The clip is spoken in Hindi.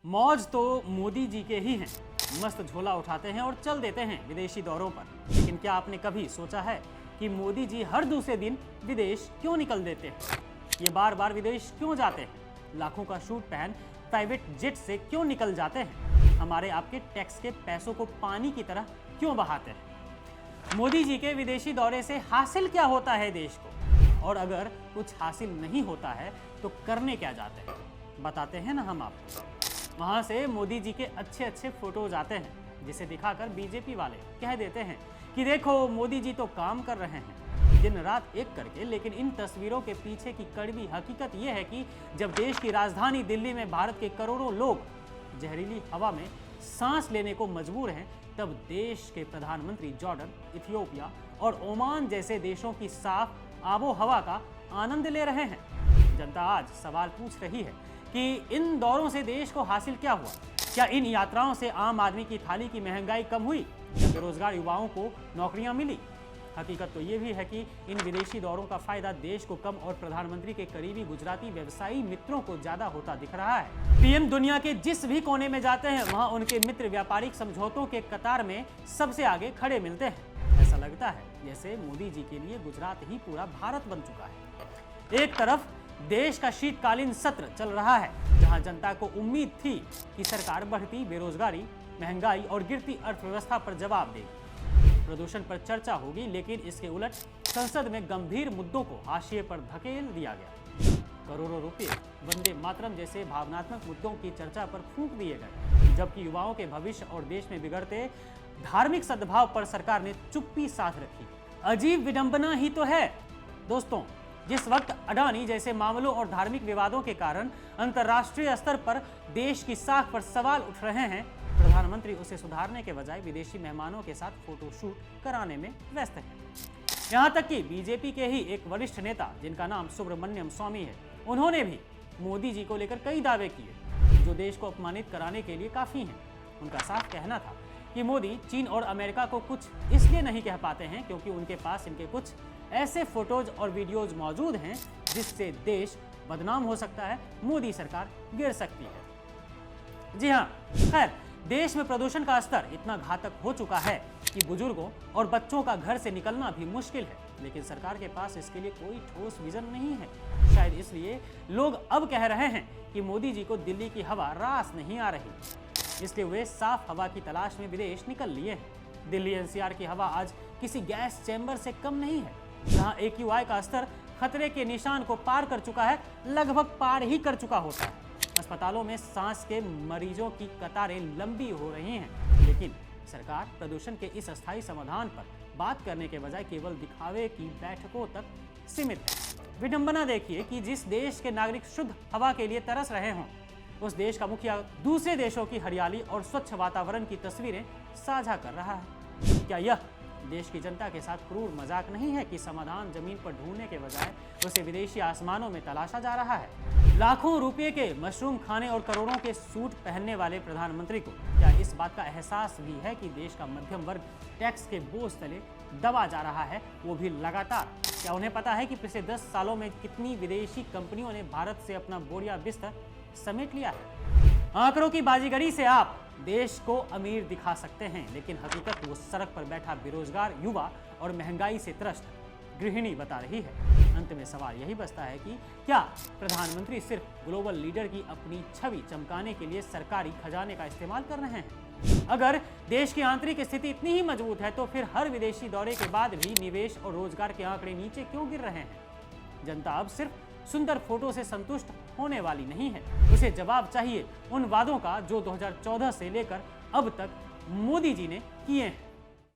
मौज तो मोदी जी के ही हैं। मस्त झोला उठाते हैं और चल देते हैं विदेशी दौरों पर। लेकिन क्या आपने कभी सोचा है कि मोदी जी हर दूसरे दिन विदेश क्यों निकल देते हैं? ये बार बार विदेश क्यों जाते हैं? लाखों का सूट पहन प्राइवेट जेट से क्यों निकल जाते हैं? हमारे आपके टैक्स के पैसों को पानी की तरह क्यों बहाते हैं? मोदी जी के विदेशी दौरे से हासिल क्या होता है देश को? और अगर कुछ हासिल नहीं होता है तो करने क्या जाते हैं? बताते हैं ना हम आपको। वहां से मोदी जी के अच्छे अच्छे फोटोज आते हैं, जिसे दिखाकर बीजेपी वाले कह देते हैं कि देखो मोदी जी तो काम कर रहे हैं दिन रात एक करके। लेकिन इन तस्वीरों के पीछे की कड़वी हकीकत यह है कि जब देश की राजधानी दिल्ली में भारत के करोड़ों लोग जहरीली हवा में सांस लेने को मजबूर हैं, तब देश के प्रधानमंत्री जॉर्डन, इथियोपिया और ओमान जैसे देशों की साफ आबो हवा का आनंद ले रहे हैं। जनता आज सवाल पूछ रही है कि इन दौरों से देश को हासिल क्या हुआ? क्या इन यात्राओं से आम आदमी की थाली की महंगाई कम हुई? बेरोजगार युवाओं को नौकरियां मिली? हकीकत तो ये भी है कि इन विदेशी दौरों का फायदा देश को कम और प्रधानमंत्री के करीबी गुजराती व्यवसायी मित्रों को ज्यादा होता दिख रहा है। पीएम दुनिया के जिस भी कोने में जाते हैं, वहां उनके मित्र व्यापारिक समझौतों के कतार में सबसे आगे खड़े मिलते हैं। ऐसा लगता है जैसे मोदी जी के लिए गुजरात ही पूरा भारत बन चुका है। एक तरफ देश का शीतकालीन सत्र चल रहा है, जहां जनता को उम्मीद थी कि सरकार बढ़ती बेरोजगारी, महंगाई और गिरती अर्थव्यवस्था पर जवाब देगी। प्रदूषण पर चर्चा होगी, लेकिन इसके उलट संसद में गंभीर मुद्दों को हाशिए पर धकेल दिया गया। करोड़ों रुपए वंदे मातरम जैसे भावनात्मक मुद्दों की चर्चा पर फूंक दिए गए, जबकि युवाओं के भविष्य और देश में बिगड़ते धार्मिक सद्भाव पर सरकार ने चुप्पी साध रखी। अजीब विडंबना ही तो है दोस्तों। जिस वक्त अडानी जैसे मामलों और धार्मिक विवादों के कारण अंतर्राष्ट्रीय स्तर पर देश की साख पर सवाल उठ रहे हैं, प्रधानमंत्री उसे सुधारने के बजाय विदेशी मेहमानों के साथ फोटोशूट कराने में व्यस्त हैं। यहां तक कि बीजेपी के ही एक वरिष्ठ नेता, जिनका नाम सुब्रमण्यम स्वामी है, उन्होंने भी मोदी जी को लेकर कई दावे किए जो देश को अपमानित कराने के लिए काफी हैं। उनका साफ कहना था कि मोदी चीन और अमेरिका को कुछ इसलिए नहीं कह पाते हैं क्योंकि उनके पास इनके कुछ ऐसे फोटोज और वीडियोज मौजूद हैं जिससे देश बदनाम हो सकता है, मोदी सरकार गिर सकती है। जी हाँ, खैर देश में प्रदूषण का स्तर इतना घातक हो चुका है कि बुजुर्गों और बच्चों का घर से निकलना भी मुश्किल है, लेकिन सरकार के पास इसके लिए कोई ठोस विजन नहीं है। शायद इसलिए लोग अब कह रहे हैं कि मोदी जी को दिल्ली की हवा रास नहीं आ रही, इसलिए वे साफ हवा की तलाश में विदेश निकल लिए हैं। दिल्ली एनसीआर की हवा आज किसी गैस चैम्बर से कम नहीं है, जहां AQI का स्तर खतरे के निशान को पार कर चुका है, लगभग पार ही कर चुका होता है। अस्पतालों में सांस के मरीजों की कतारें लंबी हो रही हैं, लेकिन सरकार प्रदूषण के इस अस्थायी समाधान पर बात करने के बजाय केवल दिखावे की बैठकों तक सीमित है। विडंबना देखिए कि जिस देश के नागरिक शुद्ध हवा के लिए तरस रहे हों, उस देश का मुखिया दूसरे देशों की हरियाली और स्वच्छ वातावरण की तस्वीरें साझा कर रहा है। क्या यह देश की जनता के साथ क्रूर मजाक नहीं है कि समाधान जमीन पर ढूंढने के बजाय उसे विदेशी आसमानों में तलाशा जा रहा है? लाखों रुपए के मशरूम खाने और करोड़ों के सूट पहनने वाले प्रधानमंत्री को क्या इस बात का एहसास भी है कि देश का मध्यम वर्ग टैक्स के बोझ तले दबा जा रहा है, वो भी लगातार? क्या उन्हें पता है कि पिछले 10 सालों में कितनी विदेशी कंपनियों ने भारत से अपना बोरिया बिस्तर समेट लिया है? आंकड़ों की बाजीगरी से आप देश को अमीर दिखा सकते हैं, लेकिन हकीकत वो सड़क पर बैठा बेरोजगार युवा और महंगाई से त्रस्त गृहिणी बता रही है। अंत में सवाल यही बचता है कि क्या प्रधानमंत्री सिर्फ ग्लोबल लीडर की अपनी छवि चमकाने के लिए सरकारी खजाने का इस्तेमाल कर रहे हैं? अगर देश की आंतरिक स्थिति इतनी ही मजबूत है तो फिर हर विदेशी दौरे के बाद भी निवेश और रोजगार के आंकड़े नीचे क्यों गिर रहे हैं? जनता अब सिर्फ सुंदर फोटो से संतुष्ट होने वाली नहीं है, उसे जवाब चाहिए उन वादों का जो 2014 से लेकर अब तक मोदी जी ने किए हैं।